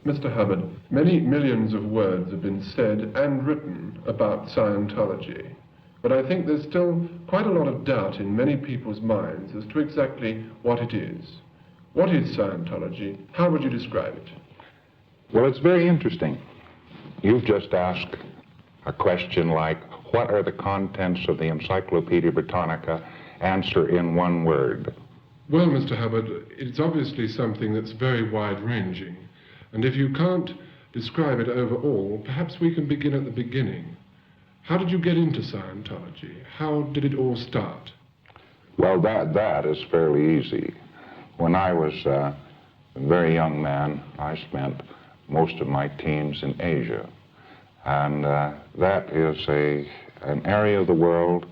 Mr. Hubbard, many millions of words have been said and written about Scientology, but I think there's still quite a lot of doubt in many people's minds as to exactly what it is. What is Scientology? How would you describe it? Well, it's very interesting. You've just asked a question like, what are the contents of the Encyclopedia Britannica? Answer in one word. Well, Mr. Hubbard, it's obviously something that's very wide-ranging. And if you can't describe it overall, perhaps we can begin at the beginning. How did you get into Scientology? How did it all start? Well, that is fairly easy. When I was a very young man, I spent most of my teens in Asia. And that is an area of the world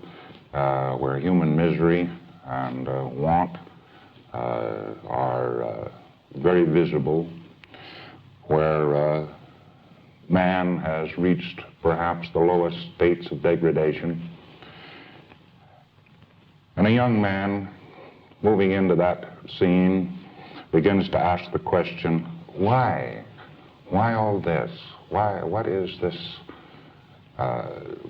where human misery and want are very visible, where man has reached perhaps the lowest states of degradation. And a young man moving into that scene begins to ask the question, why? Why all this? Why? What is this?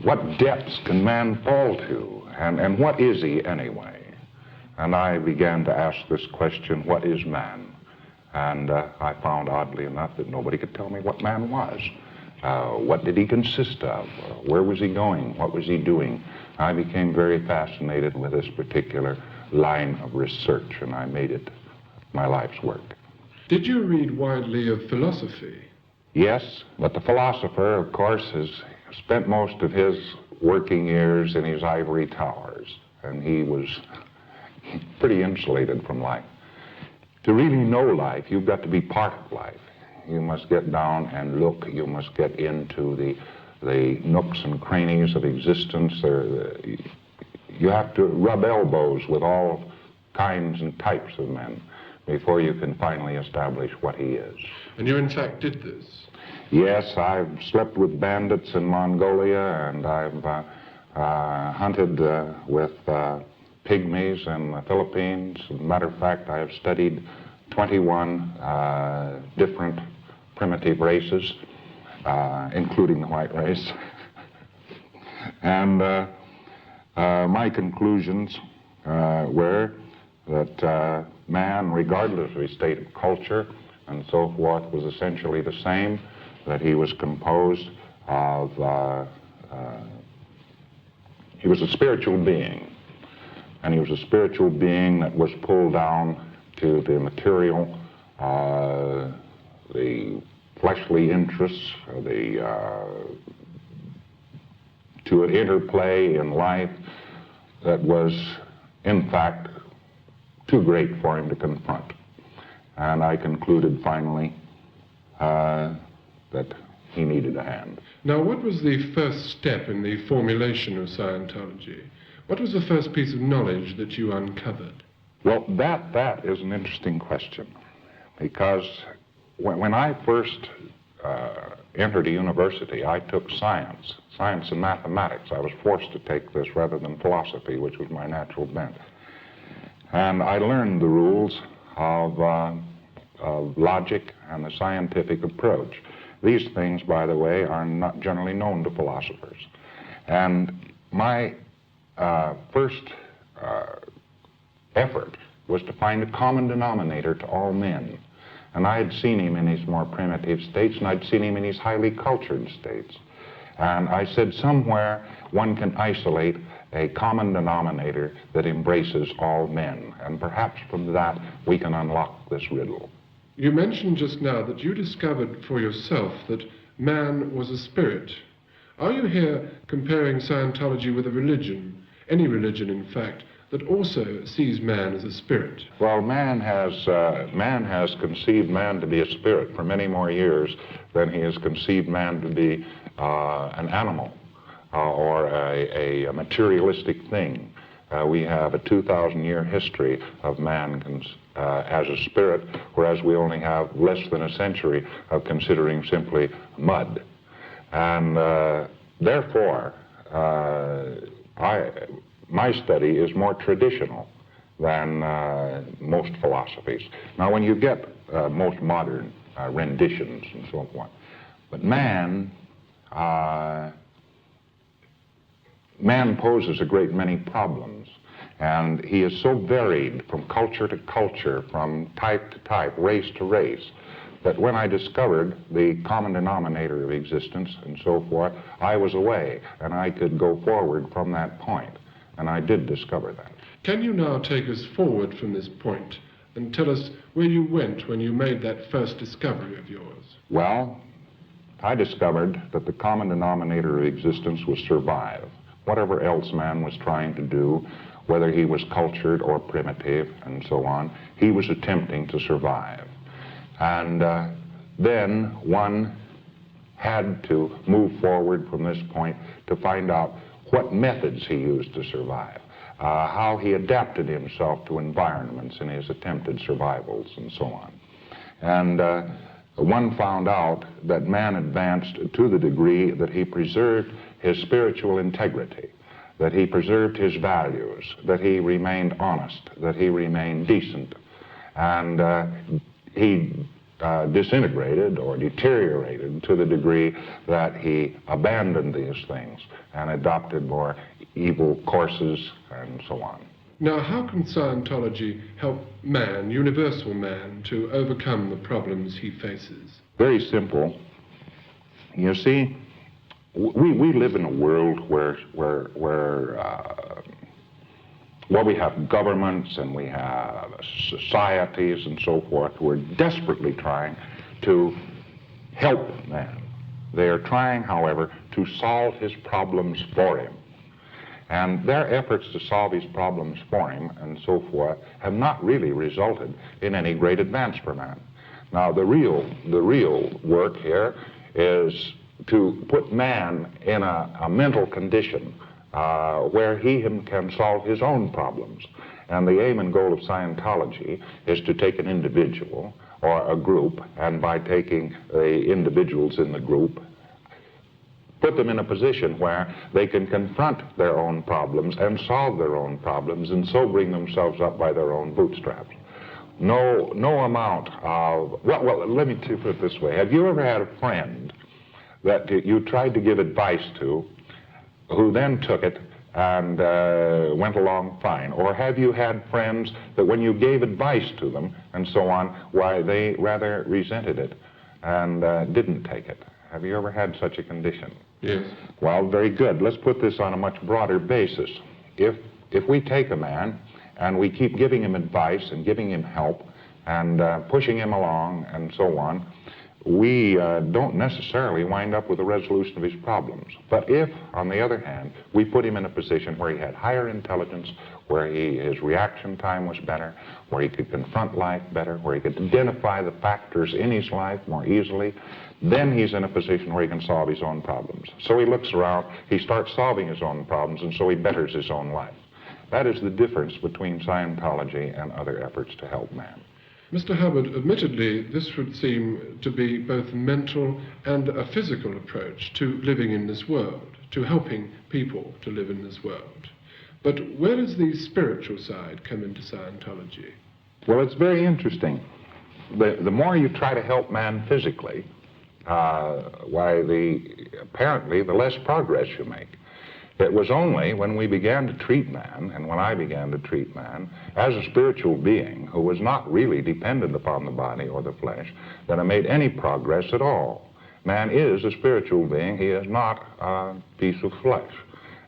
What depths can man fall to? And what is he anyway? And I began to ask this question, what is man? And I found, oddly enough, that nobody could tell me what man was. What did he consist of? Where was he going? What was he doing? I became very fascinated with this particular line of research, and I made it my life's work. Did you read widely of philosophy? Yes, but the philosopher, of course, has spent most of his working years in his ivory towers, and he was pretty insulated from life. To really know life, you've got to be part of life. You must get down and look. You must get into the nooks and crannies of existence. You have to rub elbows with all kinds and types of men before you can finally establish what he is. And you, in fact, did this? Yes, I've slept with bandits in Mongolia, and I've hunted with pygmies in the Philippines. As a matter of fact, I have studied 21 different primitive races, including the white race. And my conclusions were that man, regardless of his state of culture and so forth, was essentially the same, that he was composed of, he was a spiritual being. And he was a spiritual being that was pulled down to the material, the fleshly interests, to an interplay in life that was, in fact, too great for him to confront. And I concluded finally that he needed a hand. Now, what was the first step in the formulation of Scientology? What was the first piece of knowledge that you uncovered? Well, that is an interesting question, because when I first entered a university, I took science and mathematics. I was forced to take this rather than philosophy, which was my natural bent. And I learned the rules of logic and the scientific approach. These things, by the way, are not generally known to philosophers. And my first effort was to find a common denominator to all men. And I had seen him in his more primitive states, and I'd seen him in his highly cultured states. And I said, somewhere one can isolate a common denominator that embraces all men. And perhaps from that we can unlock this riddle. You mentioned just now that you discovered for yourself that man was a spirit. Are you here comparing Scientology with a religion, any religion in fact, that also sees man as a spirit? Well, man has conceived man to be a spirit for many more years than he has conceived man to be an animal or a materialistic thing. We have a 2,000-year history of man as a spirit, whereas we only have less than a century of considering simply mud. And therefore, my study is more traditional than most philosophies. Now, when you get most modern renditions and so forth. But man poses a great many problems, and he is so varied from culture to culture, from type to type, race to race, that when I discovered the common denominator of existence and so forth, I was away, and I could go forward from that point, and I did discover that. Can you now take us forward from this point and tell us where you went when you made that first discovery of yours? Well, I discovered that the common denominator of existence was survive. Whatever else man was trying to do, whether he was cultured or primitive and so on, he was attempting to survive. And then one had to move forward from this point to find out what methods he used to survive, how he adapted himself to environments in his attempted survivals and so on. And one found out that man advanced to the degree that he preserved his spiritual integrity, that he preserved his values, that he remained honest, that he remained decent, and he disintegrated or deteriorated to the degree that he abandoned these things and adopted more evil courses and so on. Now, how can Scientology help man, universal man, to overcome the problems he faces? Very simple. You see, we live in a world where we have governments and we have societies and so forth who are desperately trying to help man. They are trying, however, to solve his problems for him. And their efforts to solve his problems for him and so forth have not really resulted in any great advance for man. Now, the real work here is to put man in a mental condition where he can solve his own problems. And the aim and goal of Scientology is to take an individual or a group, and by taking the individuals in the group, put them in a position where they can confront their own problems and solve their own problems, and so bring themselves up by their own bootstraps. No amount of, well, let me put it this way. Have you ever had a friend that you tried to give advice to, who then took it and went along fine? Or have you had friends that when you gave advice to them and so on, why, they rather resented it and didn't take it? Have you ever had such a condition? Yes. Well, very good. Let's put this on a much broader basis. If we take a man and we keep giving him advice and giving him help and pushing him along and so on, we don't necessarily wind up with a resolution of his problems. But if, on the other hand, we put him in a position where he had higher intelligence, where his reaction time was better, where he could confront life better, where he could identify the factors in his life more easily, then he's in a position where he can solve his own problems. So he looks around, he starts solving his own problems, and so he betters his own life. That is the difference between Scientology and other efforts to help man. Mr. Hubbard, admittedly, this would seem to be both a mental and a physical approach to living in this world, to helping people to live in this world. But where does the spiritual side come into Scientology? Well, it's very interesting. The more you try to help man physically, apparently the less progress you make. It was only when we began to treat man, and when I began to treat man as a spiritual being who was not really dependent upon the body or the flesh, that I made any progress at all. Man is a spiritual being. He is not a piece of flesh.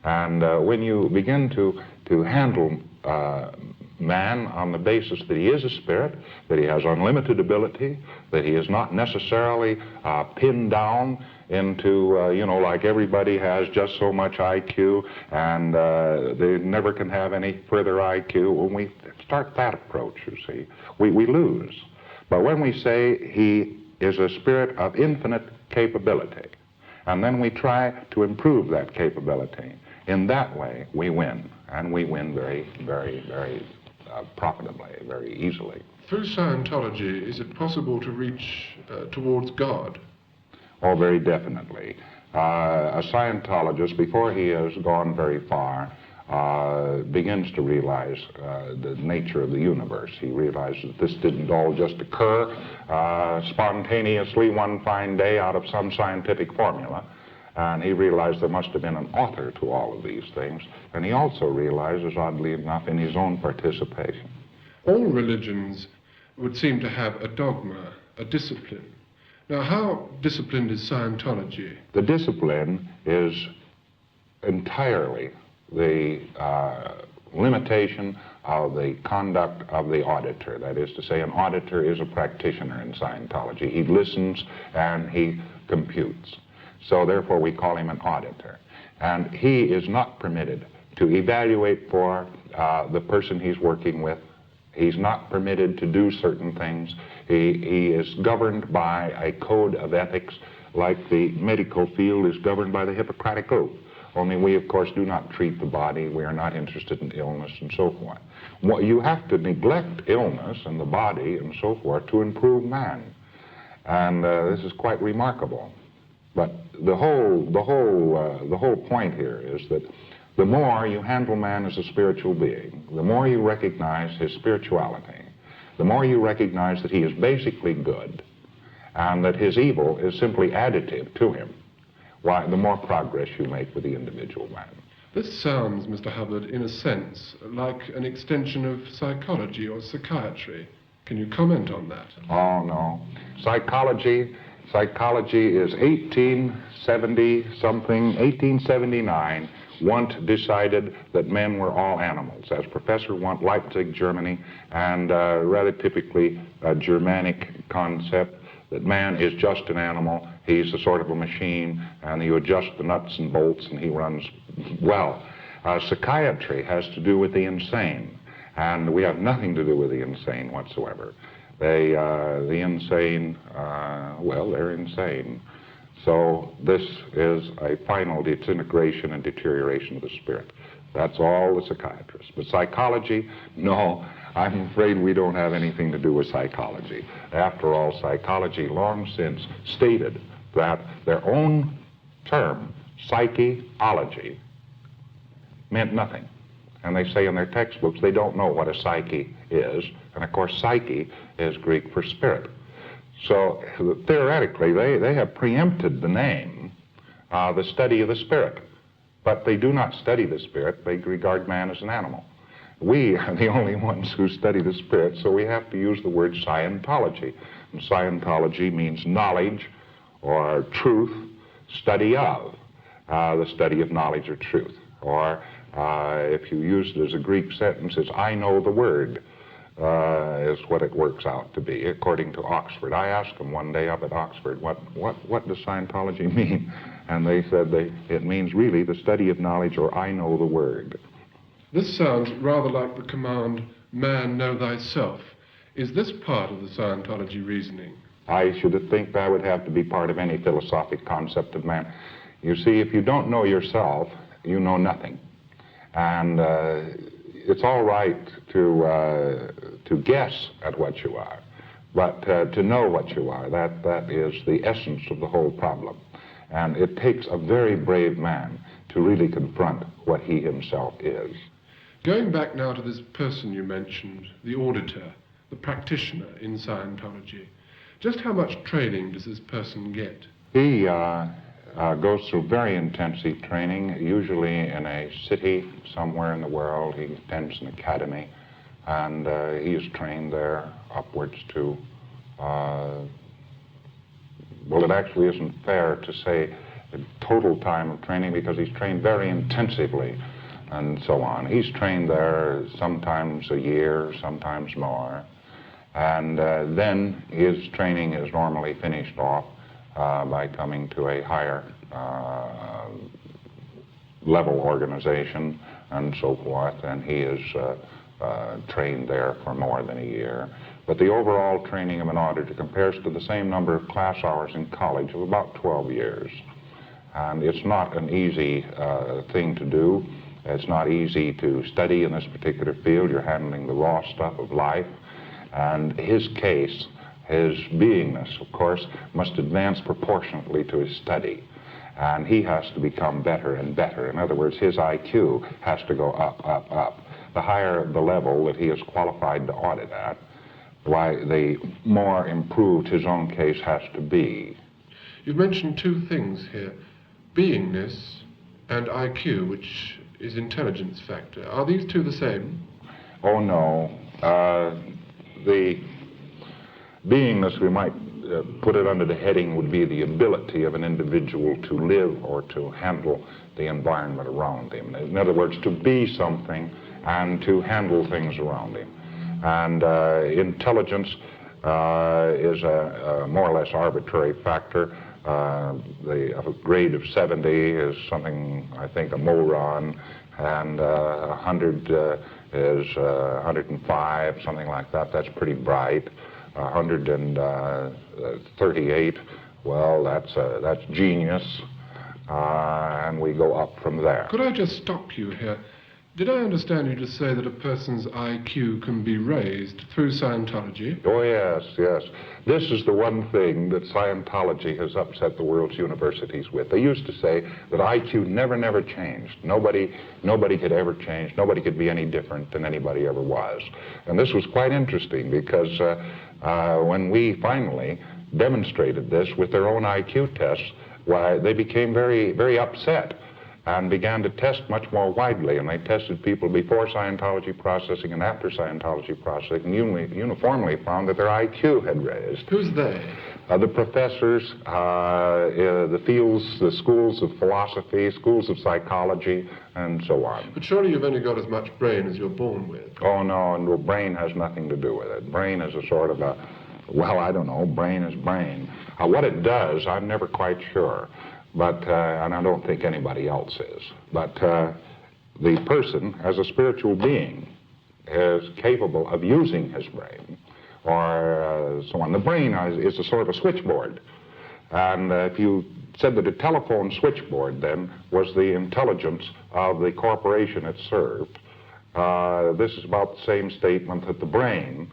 And when you begin to handle man on the basis that he is a spirit, that he has unlimited ability, that he is not necessarily pinned down into, like everybody has just so much IQ, and they never can have any further IQ. When we start that approach, you see, we lose. But when we say he is a spirit of infinite capability, and then we try to improve that capability, in that way we win, and we win very, very, very profitably, very easily. Through Scientology, is it possible to reach towards God? Oh, very definitely. A Scientologist, before he has gone very far, begins to realize the nature of the universe. He realizes that this didn't all just occur spontaneously one fine day out of some scientific formula. And he realized there must have been an author to all of these things. And he also realizes, oddly enough, in his own participation. All religions would seem to have a dogma, a discipline. Now, how disciplined is Scientology? The discipline is entirely the limitation of the conduct of the auditor. That is to say, an auditor is a practitioner in Scientology. He listens and he computes. So therefore we call him an auditor. And he is not permitted to evaluate for the person he's working with. He's not permitted to do certain things. He is governed by a code of ethics like the medical field is governed by the Hippocratic Oath. Only we, of course, do not treat the body. We are not interested in illness and so forth. Well, you have to neglect illness and the body and so forth to improve man. And this is quite remarkable. But the whole point here is that the more you handle man as a spiritual being, the more you recognize his spirituality, the more you recognize that he is basically good and that his evil is simply additive to him, why, the more progress you make with the individual man. This sounds, Mr. Hubbard, in a sense, like an extension of psychology or psychiatry. Can you comment on that? Oh, no. Psychology is 1879. Wundt decided that men were all animals. As Professor Wundt, Leipzig, Germany, and rather typically a Germanic concept that man is just an animal. He's a sort of a machine, and you adjust the nuts and bolts, and he runs well. Psychiatry has to do with the insane, and we have nothing to do with the insane whatsoever. The insane, well, they're insane. So this is a final disintegration and deterioration of the spirit. That's all the psychiatrists. But psychology, no, I'm afraid we don't have anything to do with psychology. After all, psychology long since stated that their own term, psycheology, meant nothing. And they say in their textbooks they don't know what a psyche is. And of course, psyche is Greek for spirit. So theoretically, they have preempted the name, the study of the spirit. But they do not study the spirit. They regard man as an animal. We are the only ones who study the spirit, so we have to use the word Scientology. And Scientology means knowledge or truth, study of, the study of knowledge or truth. Or if you use it as a Greek sentence, it's I know the word. Is what it works out to be, according to Oxford. I asked them one day up at Oxford, what does Scientology mean? And they said it means really the study of knowledge, or I know the word. This sounds rather like the command, man, know thyself. Is this part of the Scientology reasoning? I should think that would have to be part of any philosophic concept of man. You see, if you don't know yourself, you know nothing. And it's all right to guess at what you are, but to know what you are, that is the essence of the whole problem. And it takes a very brave man to really confront what he himself is. Going back now to this person you mentioned, the auditor, the practitioner in Scientology, just how much training does this person get? He goes through very intensive training, usually in a city somewhere in the world. He attends an academy, and he is trained there upwards to, well, it actually isn't fair to say the total time of training because he's trained very intensively and so on. He's trained there sometimes a year, sometimes more, and then his training is normally finished off by coming to a higher level organization and so forth, and he is trained there for more than a year. But the overall training of an auditor compares to the same number of class hours in college of about 12 years. And it's not an easy thing to do. It's not easy to study in this particular field. You're handling the raw stuff of life. And his case, his beingness, of course, must advance proportionately to his study. And he has to become better and better. In other words, his IQ has to go up, up, up. The higher the level that he is qualified to audit at, why, the more improved his own case has to be. You've mentioned two things here, beingness and IQ, which is intelligence factor. Are these two the same? Oh, no. The beingness, we might put it under the heading, would be the ability of an individual to live or to handle the environment around him. In other words, to be something and to handle things around him. And intelligence is a more or less arbitrary factor. A grade of 70 is something, I think, a moron, and 100 is 105, something like that. That's pretty bright. 138, well, that's genius, and we go up from there. Could I just stop you here? Did I understand you to say that a person's IQ can be raised through Scientology? Oh, yes, yes. This is the one thing that Scientology has upset the world's universities with. They used to say that IQ never changed. Nobody could ever change. Nobody could be any different than anybody ever was. And this was quite interesting because when we finally demonstrated this with their own IQ tests, why, they became very, very upset and began to test much more widely. And they tested people before Scientology processing and after Scientology processing, and uniformly found that their IQ had raised. Who's they? The professors, the fields, the schools of philosophy, schools of psychology, and so on. But surely you've only got as much brain as you're born with. Oh, no, and brain has nothing to do with it. Brain is a sort of a, well, I don't know, brain is brain. What it does, I'm never quite sure. But, and I don't think anybody else is. But the person, as a spiritual being, is capable of using his brain, or so on. The brain is a sort of a switchboard. And if you said that a telephone switchboard, then, was the intelligence of the corporation it served, this is about the same statement that the brain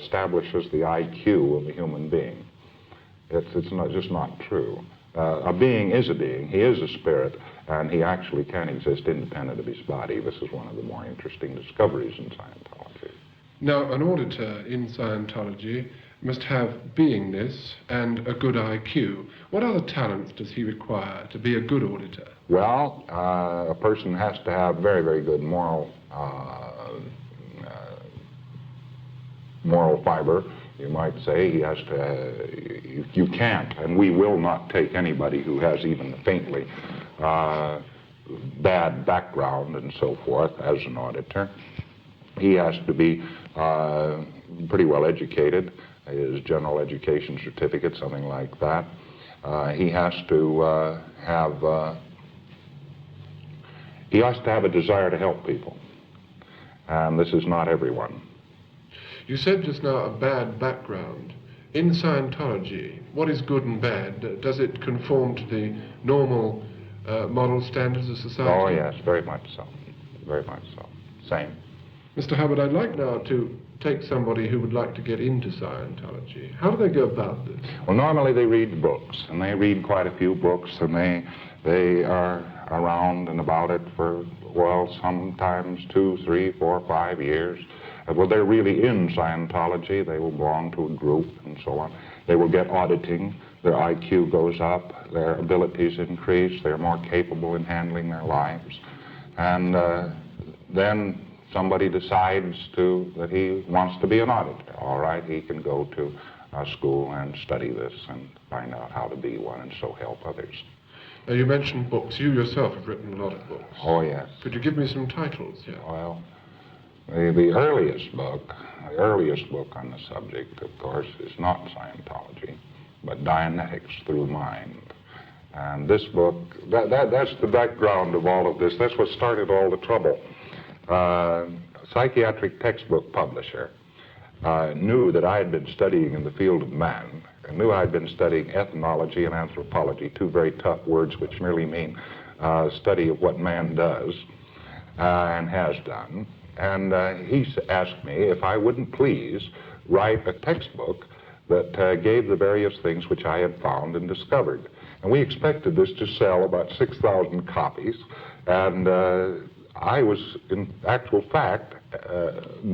establishes the IQ of a human being. It's not, just not true. A being is a being. He is a spirit, and he actually can exist independent of his body. This is one of the more interesting discoveries in Scientology. Now, an auditor in Scientology must have beingness and a good IQ. What other talents does he require to be a good auditor? Well, a person has to have very, very good moral fiber. You might say he has to, you can't, and we will not take anybody who has even faintly bad background and so forth as an auditor. He has to be pretty well educated, his general education certificate, something like that. He has to have a desire to help people, and this is not everyone. You said just now a bad background. In Scientology, what is good and bad? Does it conform to the normal moral standards of society? Oh, yes, very much so. Very much so. Same. Mr. Hubbard, I'd like now to take somebody who would like to get into Scientology. How do they go about this? Well, normally they read books, and they read quite a few books, and they are around and about it for, well, sometimes 2, 3, 4, 5 years. Well, they're really in Scientology. They will belong to a group and so on. They will get auditing. Their IQ goes up. Their abilities increase. They're more capable in handling their lives. And then somebody decides that he wants to be an auditor. All right, he can go to a school and study this and find out how to be one and so help others. Now, you mentioned books. You yourself have written a lot of books. Oh, yes. Could you give me some titles here? Well, the earliest book on the subject, of course, is not Scientology, but Dianetics Through Mind. And this book, that's the background of all of this. That's what started all the trouble. Psychiatric textbook publisher knew that I had been studying in the field of man, and knew I had been studying ethnology and anthropology, two very tough words which merely mean study of what man does and has done. And he asked me if I wouldn't please write a textbook that gave the various things which I had found and discovered. And we expected this to sell about 6,000 copies, and I was, in actual fact,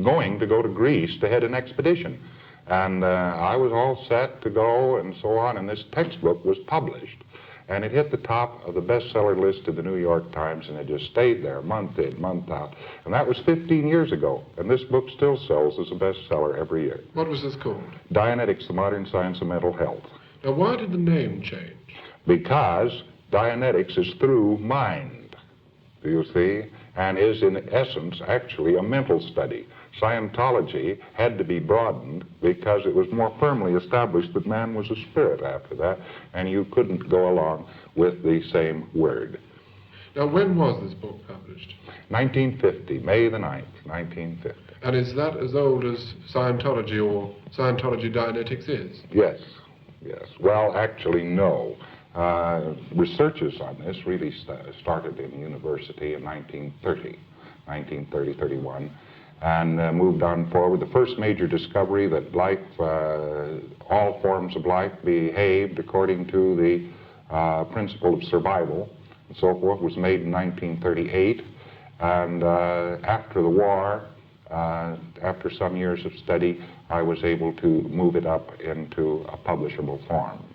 going to go to Greece to head an expedition. And I was all set to go and so on, and this textbook was published. And it hit the top of the bestseller list of the New York Times, and it just stayed there month in, month out. And that was 15 years ago, and this book still sells as a bestseller every year. What was this called? Dianetics, the Modern Science of Mental Health. Now, why did the name change? Because Dianetics is through mind, do you see, and is in essence actually a mental study. Scientology had to be broadened because it was more firmly established that man was a spirit after that, and you couldn't go along with the same word. Now, when was this book published? 1950, May the 9th, 1950. And is that as old as Scientology or Scientology Dianetics is? Yes, yes. Well, actually, no. Researches on this really started in university in 1930, 31. And moved on forward. The first major discovery that life, all forms of life, behaved according to the principle of survival and so forth was made in 1938. And after the war, after some years of study, I was able to move it up into a publishable form.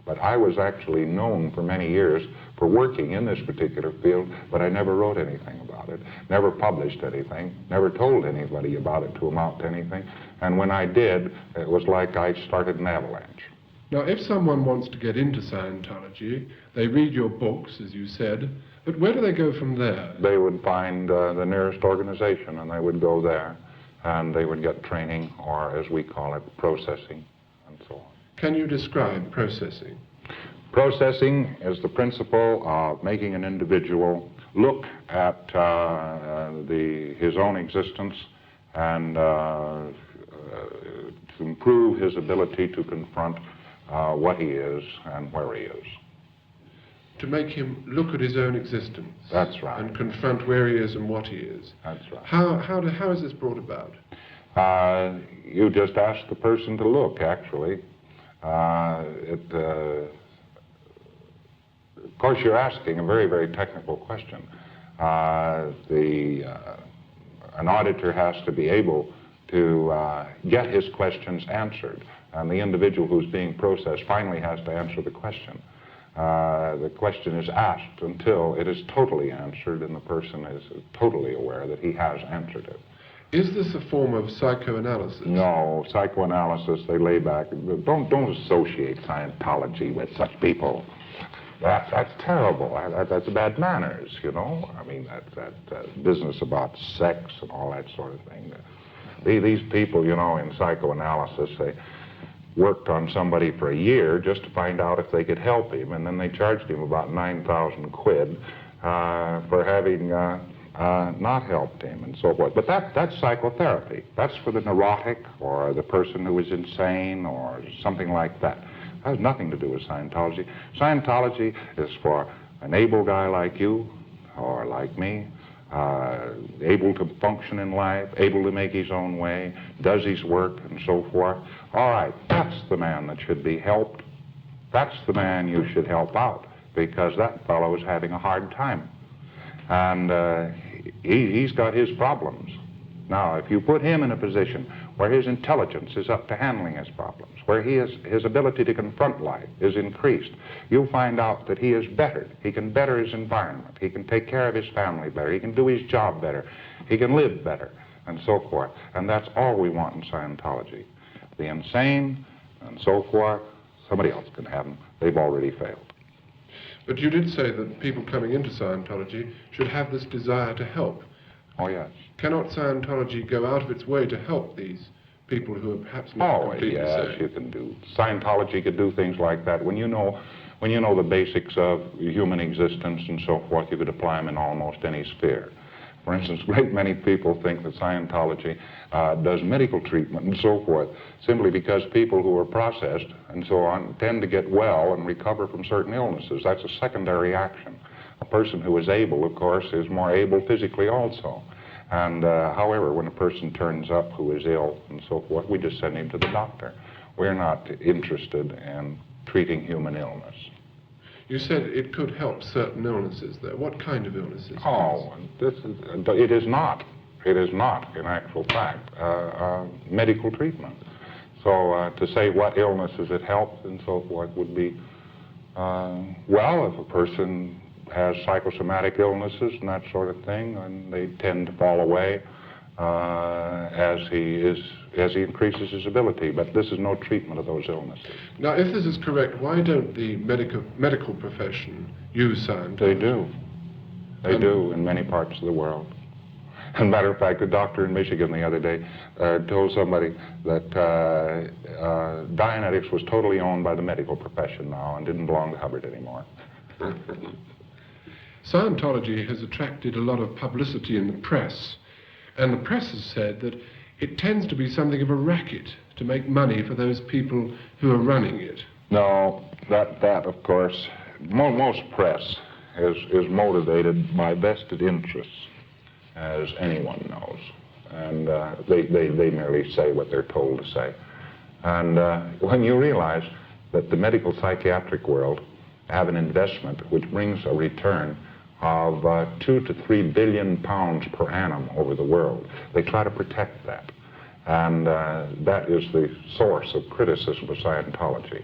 But I was actually known for many years for working in this particular field, but I never wrote anything about it, never published anything, never told anybody about it to amount to anything. And when I did, it was like I started an avalanche. Now, if someone wants to get into Scientology, they read your books, as you said, but where do they go from there? They would find the nearest organization, and they would go there, and they would get training, or as we call it, processing, and so on. Can you describe processing? Processing is the principle of making an individual look at his own existence and to improve his ability to confront what he is and where he is. To make him look at his own existence. That's right. And confront where he is and what he is. That's right. How is this brought about? You just ask the person to look, actually. Of course, you're asking a very, very technical question. An auditor has to be able to get his questions answered, and the individual who's being processed finally has to answer the question. The question is asked until it is totally answered and the person is totally aware that he has answered it. Is this a form of psychoanalysis? No, psychoanalysis, they lay back. Don't associate Scientology with such people. That's terrible. That's bad manners, you know. I mean, that business about sex and all that sort of thing. These people, you know, in psychoanalysis, they worked on somebody for a year just to find out if they could help him, and then they charged him about 9,000 quid for having not helped him and so forth. But that's psychotherapy. That's for the neurotic or the person who is insane or something like that. That has nothing to do with Scientology. Scientology is for an able guy like you or like me, able to function in life, able to make his own way, does his work and so forth. All right, that's the man that should be helped. That's the man you should help out, because that fellow is having a hard time. And he's got his problems. Now, if you put him in a position where his intelligence is up to handling his problems, where his ability to confront life is increased, you'll find out that he is better. He can better his environment. He can take care of his family better. He can do his job better. He can live better, and so forth. And that's all we want in Scientology. The insane and so forth, somebody else can have them. They've already failed. But you did say that people coming into Scientology should have this desire to help. Oh, yes. Cannot Scientology go out of its way to help these people who are perhaps not completely sane? Oh, yes, you can do. Scientology could do things like that. When you know the basics of human existence and so forth, you could apply them in almost any sphere. For instance, a great many people think that Scientology does medical treatment and so forth simply because people who are processed and so on tend to get well and recover from certain illnesses. That's a secondary action. A person who is able, of course, is more able physically also. And however, when a person turns up who is ill and so forth, we just send him to the doctor. We're not interested in treating human illness. You said it could help certain illnesses there. What kind of illnesses? Oh, it is not. It is not, in actual fact, medical treatment. So to say what illnesses it helps and so forth would be, well, if a person has psychosomatic illnesses and that sort of thing, and they tend to fall away as he increases his ability. But this is no treatment of those illnesses. Now, if this is correct, why don't the medical profession use Scientology? They do. They do in many parts of the world. As a matter of fact, a doctor in Michigan the other day told somebody that Dianetics was totally owned by the medical profession now and didn't belong to Hubbard anymore. Scientology has attracted a lot of publicity in the press, and the press has said that it tends to be something of a racket to make money for those people who are running it. No, that of course, most press is motivated by vested interests, as anyone knows, and they merely say what they're told to say. And when you realize that the medical psychiatric world have an investment which brings a return of 2 to 3 billion pounds per annum over the world, they try to protect that. And that is the source of criticism of Scientology.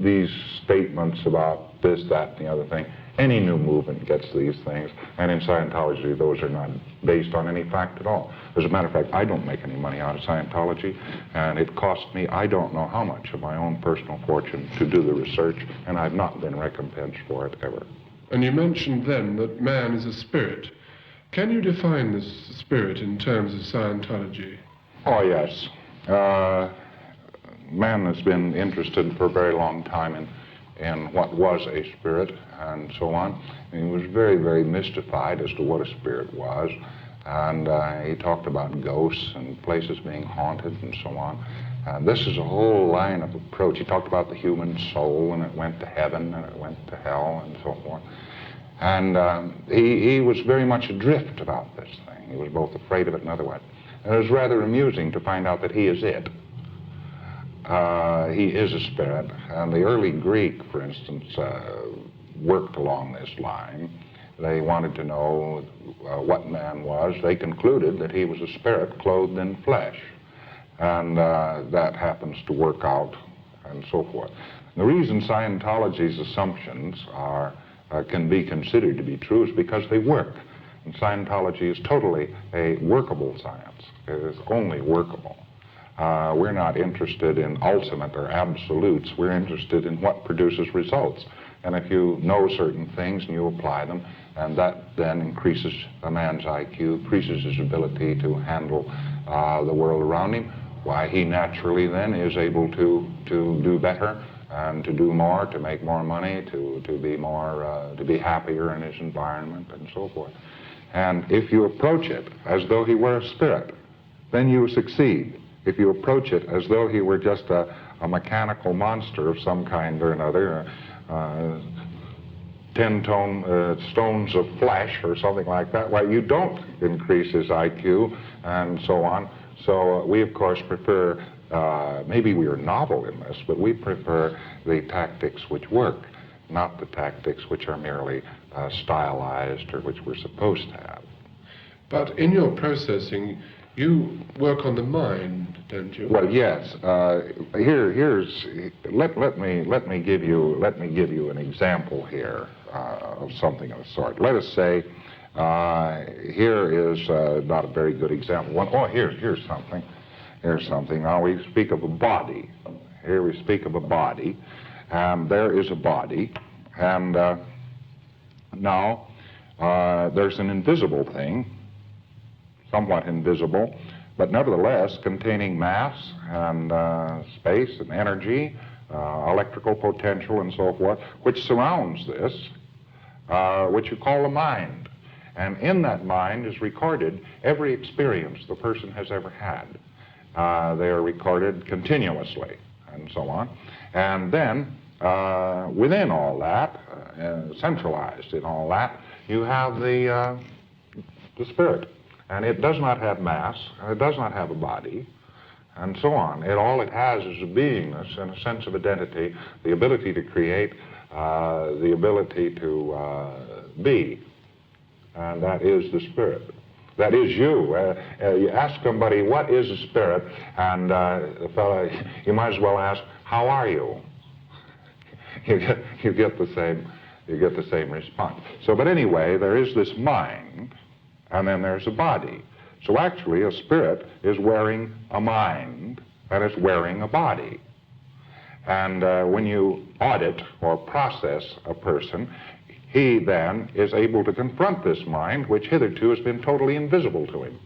These statements about this, that, and the other thing, any new movement gets these things, and in Scientology those are not based on any fact at all. As a matter of fact, I don't make any money out of Scientology, and it cost me I don't know how much of my own personal fortune to do the research, and I've not been recompensed for it ever. And you mentioned then that man is a spirit. Can you define this spirit in terms of Scientology? Oh, yes. Man has been interested for a very long time in what was a spirit and so on. And he was very, very mystified as to what a spirit was. And he talked about ghosts and places being haunted and so on. This is a whole line of approach. He talked about the human soul, and it went to heaven and it went to hell and so forth. And he was very much adrift about this thing. He was both afraid of it and otherwise. And it was rather amusing to find out that he is it. He is a spirit, and the early Greek, for instance, worked along this line. They wanted to know what man was. They concluded that he was a spirit clothed in flesh, and that happens to work out, and so forth. The reason Scientology's assumptions can be considered to be true is because they work. And Scientology is totally a workable science. It is only workable. We're not interested in ultimate or absolutes. We're interested in what produces results. And if you know certain things and you apply them, and that then increases a man's IQ, increases his ability to handle the world around him, why, he naturally then is able to do better and to do more, to make more money, to be happier in his environment and so forth. And if you approach it as though he were a spirit, then you succeed. If you approach it as though he were just a mechanical monster of some kind or another, 10 stones of flesh or something like that, why, you don't increase his IQ and so on. So we, of course, prefer, maybe we are novel in this, but we prefer the tactics which work, not the tactics which are merely stylized or which we're supposed to have. But in your processing, you work on the mind, don't you? Well, yes. Let me give you an example here of something of the sort. Let us say here is not a very good example. Here's something. Here's something. Now we speak of a body. Here we speak of a body, and there is a body, and now there's an invisible thing, somewhat invisible, but nevertheless containing mass and space and energy, electrical potential and so forth, which surrounds this, which you call the mind. And in that mind is recorded every experience the person has ever had. They are recorded continuously and so on. And then within all that, centralized in all that, you have the spirit. And it does not have mass, and it does not have a body, and so on. All it has is a beingness and a sense of identity, the ability to create, the ability to be. And that is the spirit. That is you. You ask somebody, what is a spirit? And the fellow, you might as well ask, how are you? You get the same response. So, but anyway, there is this mind, and then there's a body. So actually, a spirit is wearing a mind, and it's wearing a body. And when you audit or process a person, he then is able to confront this mind, which hitherto has been totally invisible to him.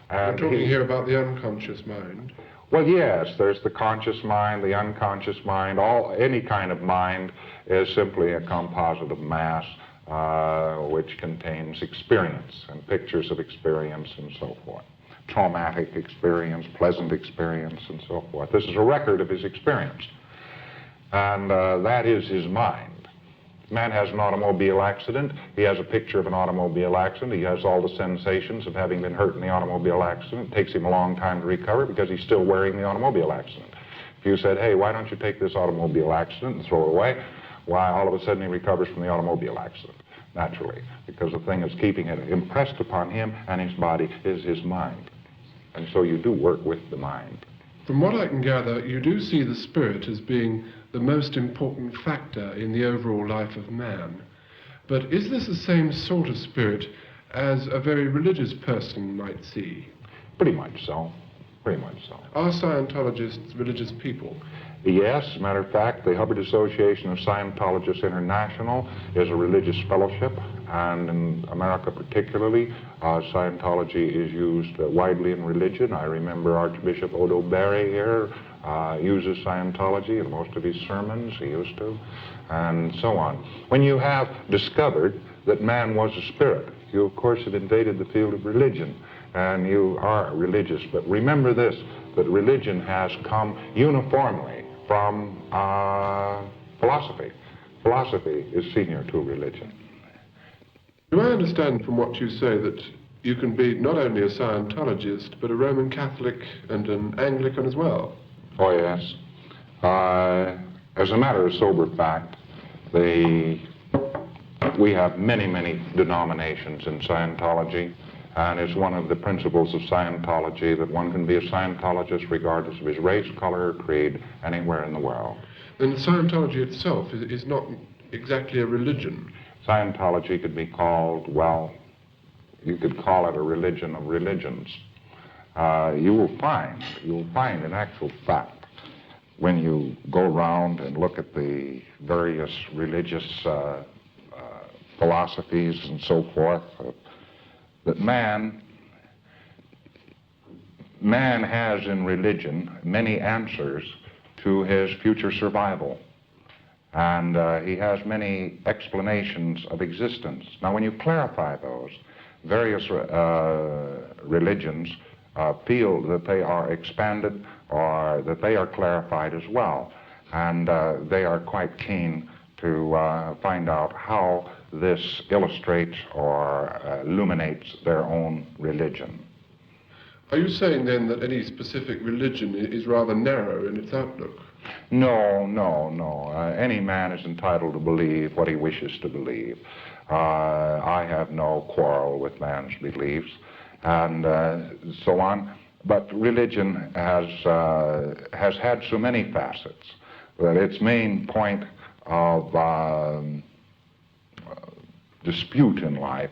We're talking here about the unconscious mind. Well, yes, there's the conscious mind, the unconscious mind. Any kind of mind is simply a composite of mass, which contains experience and pictures of experience and so forth. Traumatic experience, pleasant experience, and so forth. This is a record of his experience. And that is his mind. Man has an automobile accident. He has a picture of an automobile accident. He has all the sensations of having been hurt in the automobile accident. It takes him a long time to recover because he's still wearing the automobile accident. If you said, hey, why don't you take this automobile accident and throw it away? Why, all of a sudden he recovers from the automobile accident, naturally, because the thing that's keeping it impressed upon him and his body is his mind. And so you do work with the mind. From what I can gather, you do see the spirit as being the most important factor in the overall life of man. But is this the same sort of spirit as a very religious person might see? Pretty much so. Pretty much so. Are Scientologists religious people? Yes, as a matter of fact, the Hubbard Association of Scientologists International is a religious fellowship, and in America particularly, Scientology is used widely in religion. I remember Archbishop Odo Barry here uses Scientology in most of his sermons, he used to, and so on. When you have discovered that man was a spirit, you of course have invaded the field of religion, and you are religious. But remember this, that religion has come uniformly from philosophy. Philosophy is senior to religion. Do I understand from what you say that you can be not only a Scientologist, but a Roman Catholic and an Anglican as well? Oh, yes. As a matter of sober fact, we have many, many denominations in Scientology, and it's one of the principles of Scientology that one can be a Scientologist regardless of his race, color, creed, anywhere in the world. Then Scientology itself is not exactly a religion. Scientology could be called, well, you could call it a religion of religions. You will find in actual fact, when you go around and look at the various religious philosophies and so forth, that man has in religion many answers to his future survival. And he has many explanations of existence. Now, when you clarify those, various religions feel that they are expanded or that they are clarified as well. And they are quite keen to find out how this illustrates or illuminates their own religion. Are you saying then that any specific religion is rather narrow in its outlook? No, no, no. Any man is entitled to believe what he wishes to believe. I have no quarrel with man's beliefs and so on. But religion has had so many facets that its main point of dispute in life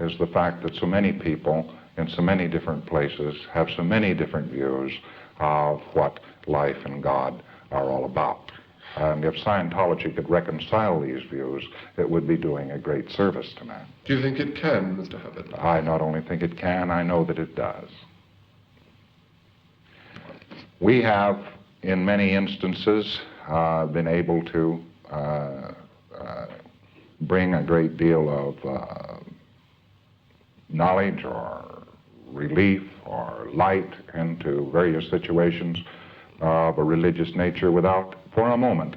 is the fact that so many people in so many different places have so many different views of what life and God are all about. And if Scientology could reconcile these views, it would be doing a great service to man. Do you think it can, Mr. Hubbard? I not only think it can, I know that it does. We have, in many instances, been able to bring a great deal of knowledge or relief or light into various situations of a religious nature without, for a moment,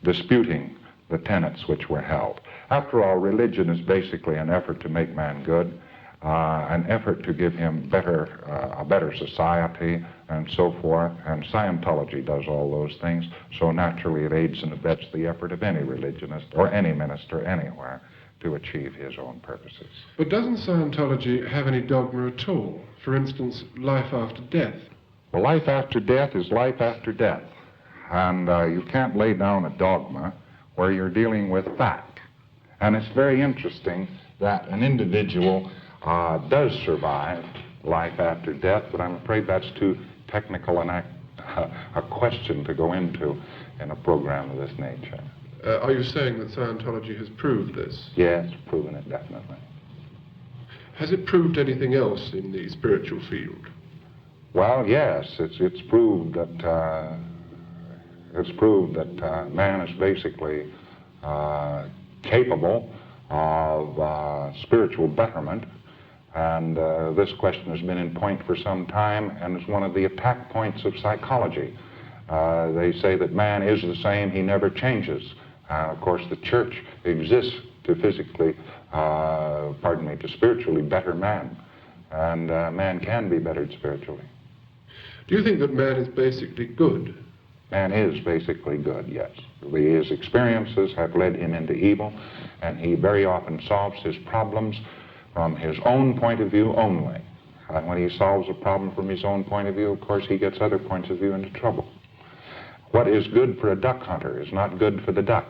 disputing the tenets which were held. After all, religion is basically an effort to make man good, an effort to give him a better society and so forth, and Scientology does all those things, so naturally it aids and abets the effort of any religionist or any minister anywhere to achieve his own purposes. But doesn't Scientology have any dogma at all? For instance, life after death? Well, life after death is life after death, and you can't lay down a dogma where you're dealing with fact. And it's very interesting that an individual does survive life after death, but I'm afraid that's too technical a question to go into in a program of this nature. Are you saying that Scientology has proved this? Yes, proven it definitely. Has it proved anything else in the spiritual field? Well, yes, it's proved that man is basically capable of spiritual betterment, and this question has been in point for some time and is one of the attack points of psychology. They say that man is the same, he never changes. Of course, the church exists to to spiritually better man, and man can be bettered spiritually. Do you think that man is basically good? Man is basically good, yes. His experiences have led him into evil, and he very often solves his problems from his own point of view only. And when he solves a problem from his own point of view, of course, he gets other points of view into trouble. What is good for a duck hunter is not good for the duck.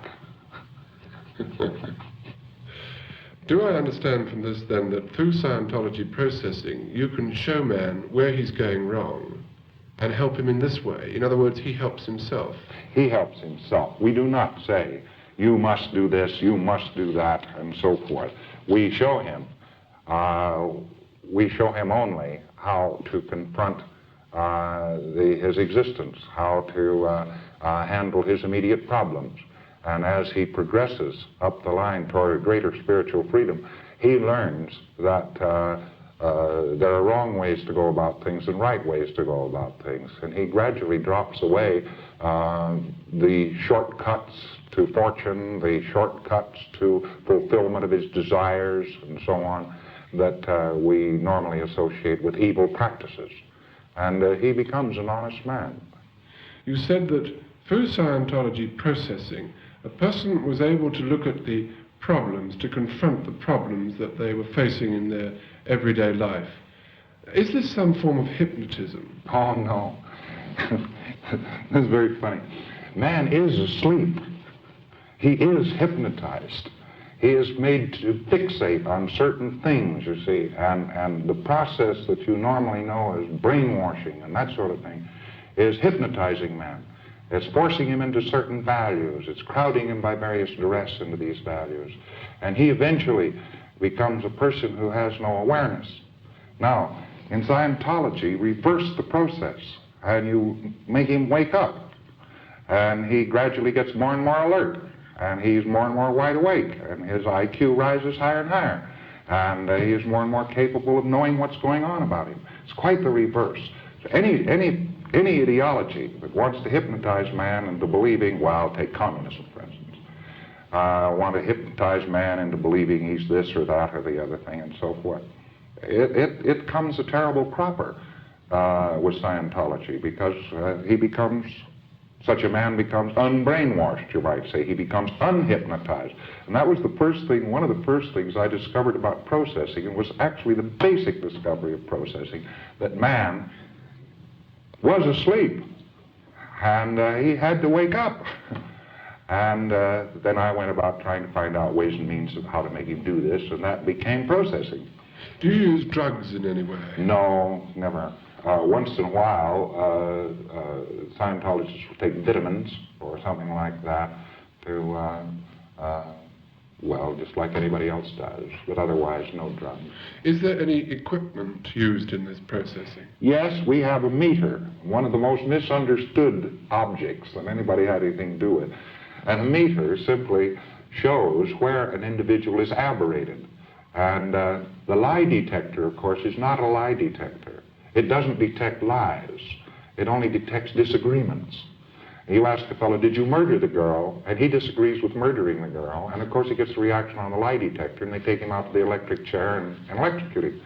Do I understand from this, then, that through Scientology processing, you can show man where he's going wrong and help him in this way? In other words, he helps himself. He helps himself. We do not say, you must do this, you must do that, and so forth. We show him only how to confront his existence, how to handle his immediate problems. And as he progresses up the line toward greater spiritual freedom, he learns that there are wrong ways to go about things and right ways to go about things. And he gradually drops away the shortcuts to fortune, the shortcuts to fulfillment of his desires, and so on, that we normally associate with evil practices. And he becomes an honest man. You said that through Scientology processing, a person was able to look at the problems, to confront the problems that they were facing in their everyday life. Is this some form of hypnotism? Oh, no. That's very funny. Man is asleep. He is hypnotized. He is made to fixate on certain things, you see, and the process that you normally know as brainwashing and that sort of thing is hypnotizing man. It's forcing him into certain values. It's crowding him by various duress into these values. And he eventually becomes a person who has no awareness. Now, in Scientology, reverse the process, and you make him wake up. And he gradually gets more and more alert, and he's more and more wide awake, and his IQ rises higher and higher, and he is more and more capable of knowing what's going on about him. It's quite the reverse. Any ideology that wants to hypnotize man into believing, well, take communism, for instance, want to hypnotize man into believing he's this or that or the other thing and so forth. It comes a terrible cropper with Scientology, because such a man becomes unbrainwashed, you might say. He becomes unhypnotized. And that was one of the first things I discovered about processing. It was actually the basic discovery of processing, that man was asleep, and he had to wake up. And then I went about trying to find out ways and means of how to make him do this, and that became processing. Do you use drugs in any way? No, never. Once in a while, Scientologists will take vitamins or something like that to, well, just like anybody else does, but otherwise no drugs. Is there any equipment used in this processing? Yes, we have a meter, one of the most misunderstood objects that anybody had anything to do with. And a meter simply shows where an individual is aberrated. And the lie detector, of course, is not a lie detector. It doesn't detect lies. It only detects disagreements. You ask the fellow, did you murder the girl? And he disagrees with murdering the girl. And of course he gets a reaction on the lie detector, and they take him out to the electric chair and electrocute him.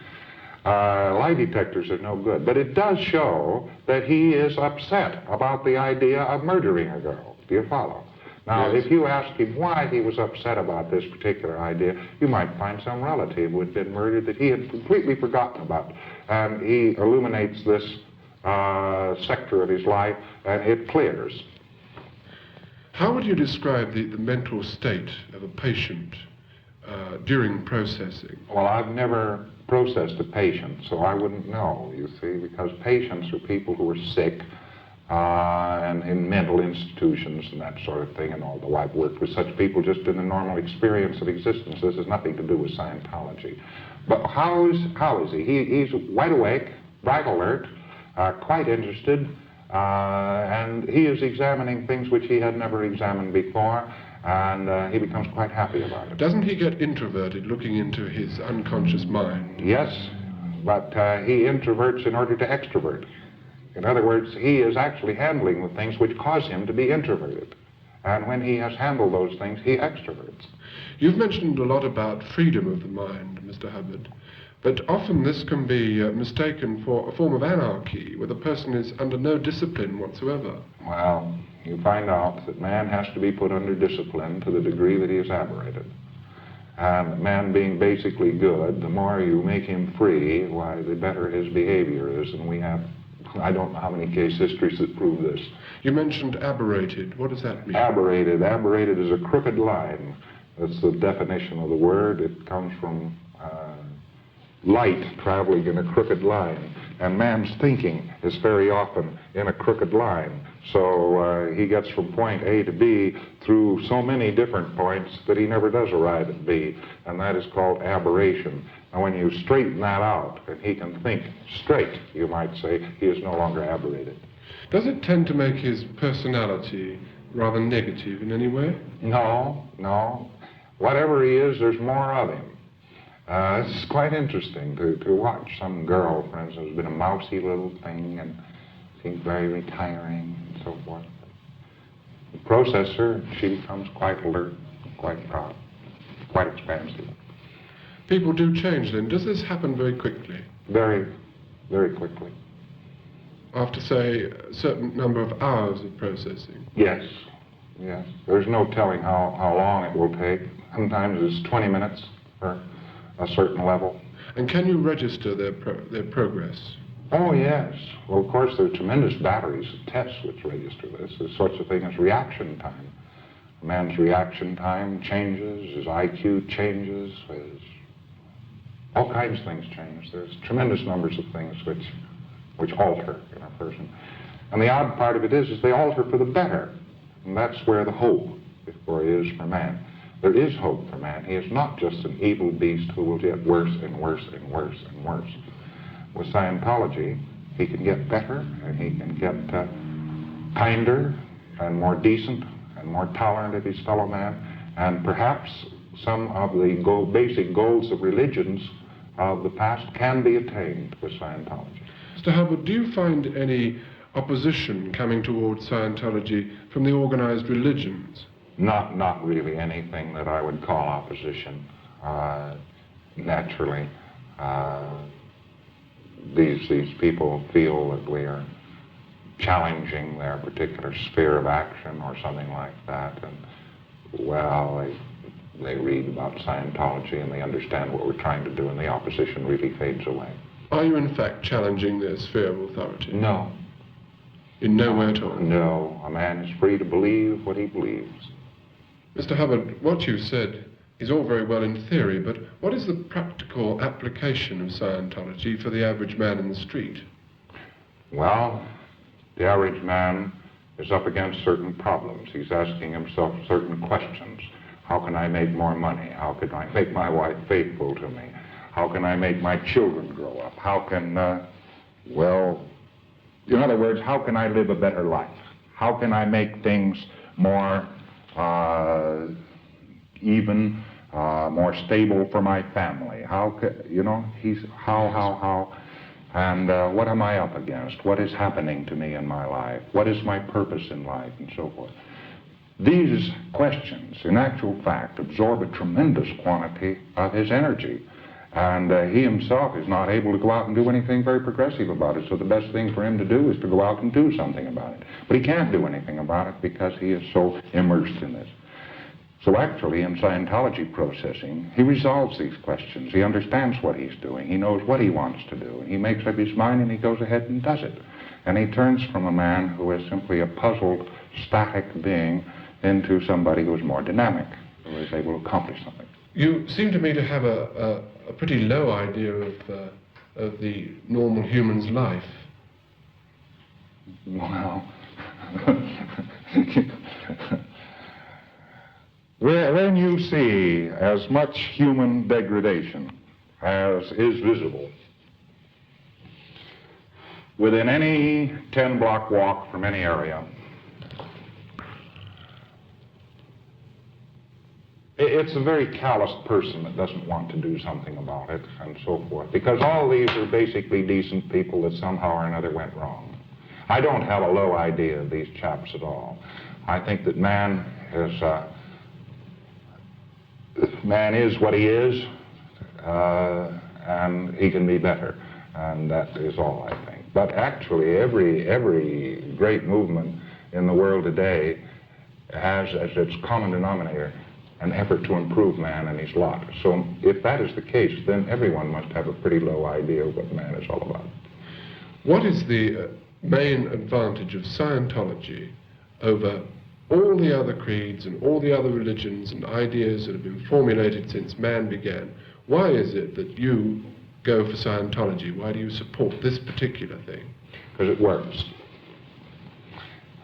Lie detectors are no good. But it does show that he is upset about the idea of murdering a girl. Do you follow? Now, Yes. if you ask him why he was upset about this particular idea, you might find some relative who had been murdered that he had completely forgotten about. And he illuminates this sector of his life, and it clears. How would you describe the mental state of a patient during processing? Well, I've never processed a patient, so I wouldn't know, you see, because patients are people who are sick and in mental institutions and that sort of thing, and although I've worked with such people just in the normal experience of existence, this has nothing to do with Scientology. But how is he? He's wide awake, bright alert, quite interested, and he is examining things which he had never examined before, and he becomes quite happy about it. Doesn't he get introverted looking into his unconscious mind? Yes, but he introverts in order to extrovert. In other words, he is actually handling the things which cause him to be introverted. And when he has handled those things, he extroverts. You've mentioned a lot about freedom of the mind, Mr. Hubbard, but often this can be mistaken for a form of anarchy, where the person is under no discipline whatsoever. Well, you find out that man has to be put under discipline to the degree that he is aberrated. And man being basically good, the more you make him free, why, the better his behavior is. And we have, I don't know how many case histories that prove this. You mentioned aberrated. What does that mean? Aberrated. Aberrated is a crooked line. That's the definition of the word. It comes from light traveling in a crooked line. And man's thinking is very often in a crooked line. So he gets from point A to B through so many different points that he never does arrive at B. And that is called aberration. And when you straighten that out, and he can think straight, you might say, he is no longer aberrated. Does it tend to make his personality rather negative in any way? No, no. Whatever he is, there's more of him. It's quite interesting to watch some girl, for instance, who's been a mousy little thing and seems very retiring and so forth. You process her, she becomes quite alert, quite proud, quite expansive. People do change then. Does this happen very quickly? Very, very quickly. After, say, a certain number of hours of processing? Yes, yes. There's no telling how long it will take. Sometimes it's 20 minutes for a certain level. And can you register their progress? Oh, yes. Well, of course, there are tremendous batteries of tests which register this. There's such a thing as reaction time. A man's reaction time changes, his IQ changes, all kinds of things change. There's tremendous numbers of things which alter in a person. And the odd part of it is they alter for the better. And that's where the hope is for man. There is hope for man. He is not just an evil beast who will get worse and worse and worse and worse. With Scientology, he can get better, and he can get kinder and more decent and more tolerant of his fellow man, and perhaps some of the basic goals of religions of the past can be attained with Scientology. Mr. Hubbard, do you find any opposition coming towards Scientology from the organized religions? Not really anything that I would call opposition. Naturally, these people feel that we are challenging their particular sphere of action or something like that, and well, they read about Scientology and they understand what we're trying to do, and the opposition really fades away. Are you in fact challenging their sphere of authority? No. In no way at all? No. A man is free to believe what he believes. Mr. Hubbard, what you said is all very well in theory, but what is the practical application of Scientology for the average man in the street? Well, the average man is up against certain problems. He's asking himself certain questions. How can I make more money? How can I make my wife faithful to me? How can I make my children grow up? How can, well, in other words, how can I live a better life? How can I make things more even, more stable for my family? How, And what am I up against? What is happening to me in my life? What is my purpose in life, and so forth? These questions, in actual fact, absorb a tremendous quantity of his energy. And he himself is not able to go out and do anything very progressive about it. So the best thing for him to do is to go out and do something about it. But he can't do anything about it because he is so immersed in this. So actually, in Scientology processing, he resolves these questions. He understands what he's doing. He knows what he wants to do. And he makes up his mind and he goes ahead and does it. And he turns from a man who is simply a puzzled, static being into somebody who is more dynamic, who is able to accomplish something. You seem to me to have a pretty low idea of the normal human's life. Well, when you see as much human degradation as is visible within any 10-block walk from any area, it's a very callous person that doesn't want to do something about it, and so forth, because all these are basically decent people that somehow or another went wrong. I don't have a low idea of these chaps at all. I think that man is what he is, and he can be better, and that is all, I think. But actually, every great movement in the world today has as its common denominator an effort to improve man and his lot. So if that is the case, then everyone must have a pretty low idea of what man is all about. What is the main advantage of Scientology over all the other creeds and all the other religions and ideas that have been formulated since man began? Why is it that you go for Scientology? Why do you support this particular thing? Because it works.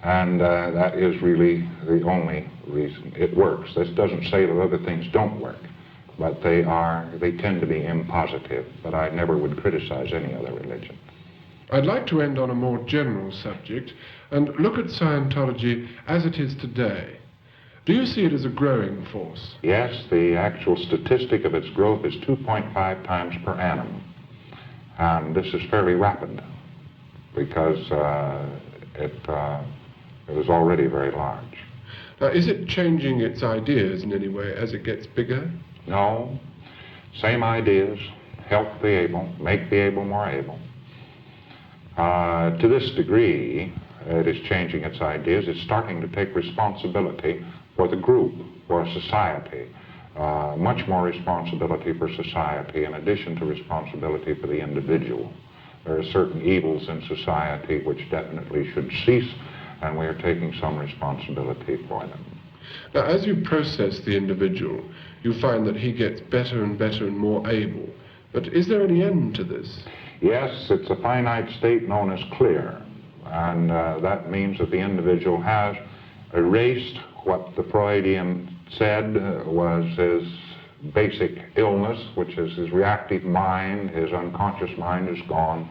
And that is really the only reason it works. This doesn't say that other things don't work, but they tend to be impositive, but I never would criticize any other religion. I'd like to end on a more general subject and look at Scientology as it is today. Do you see it as a growing force? Yes, the actual statistic of its growth is 2.5 times per annum. And this is fairly rapid because it was already very large. Now, is it changing its ideas in any way as it gets bigger? No. Same ideas. Help the able, make the able more able. To this degree, it is changing its ideas. It's starting to take responsibility for the group, for society. Much more responsibility for society in addition to responsibility for the individual. There are certain evils in society which definitely should cease, and we are taking some responsibility for them. Now, as you process the individual, you find that he gets better and better and more able. But is there any end to this? Yes, it's a finite state known as clear, and that means that the individual has erased what the Freudian said was his basic illness, which is his reactive mind. His unconscious mind is gone,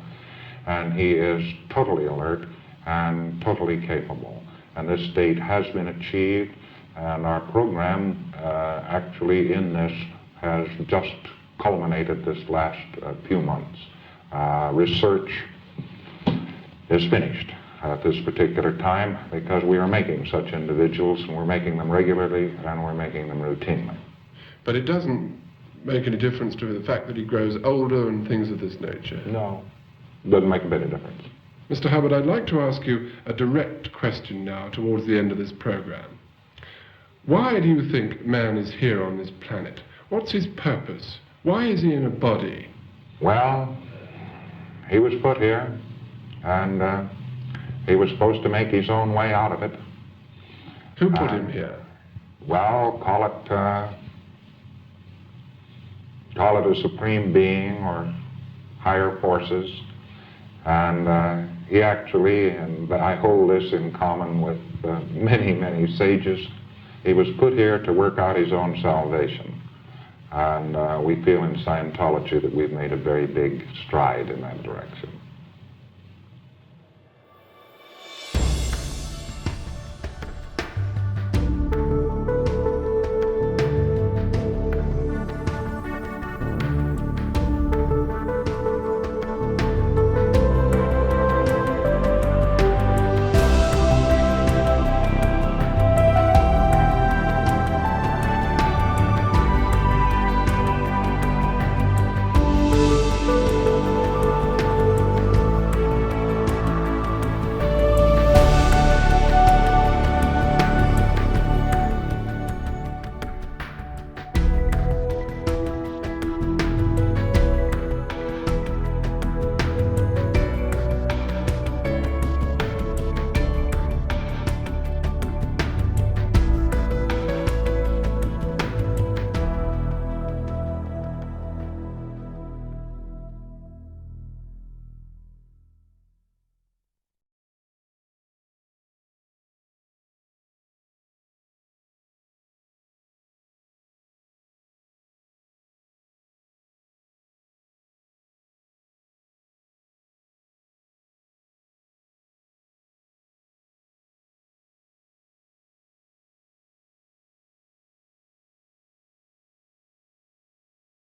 and he is totally alert and totally capable. And this state has been achieved, and our program actually in this has just culminated this last few months. Research is finished at this particular time because we are making such individuals, and we're making them regularly and we're making them routinely. But it doesn't make any difference to the fact that he grows older and things of this nature? No, doesn't make a bit of difference. Mr. Hubbard, I'd like to ask you a direct question now towards the end of this program. Why do you think man is here on this planet? What's his purpose? Why is he in a body? Well, he was put here, and he was supposed to make his own way out of it. Who put him here? Well, call it a supreme being or higher forces. And he actually, and I hold this in common with many, many sages, he was put here to work out his own salvation. And we feel in Scientology that we've made a very big stride in that direction.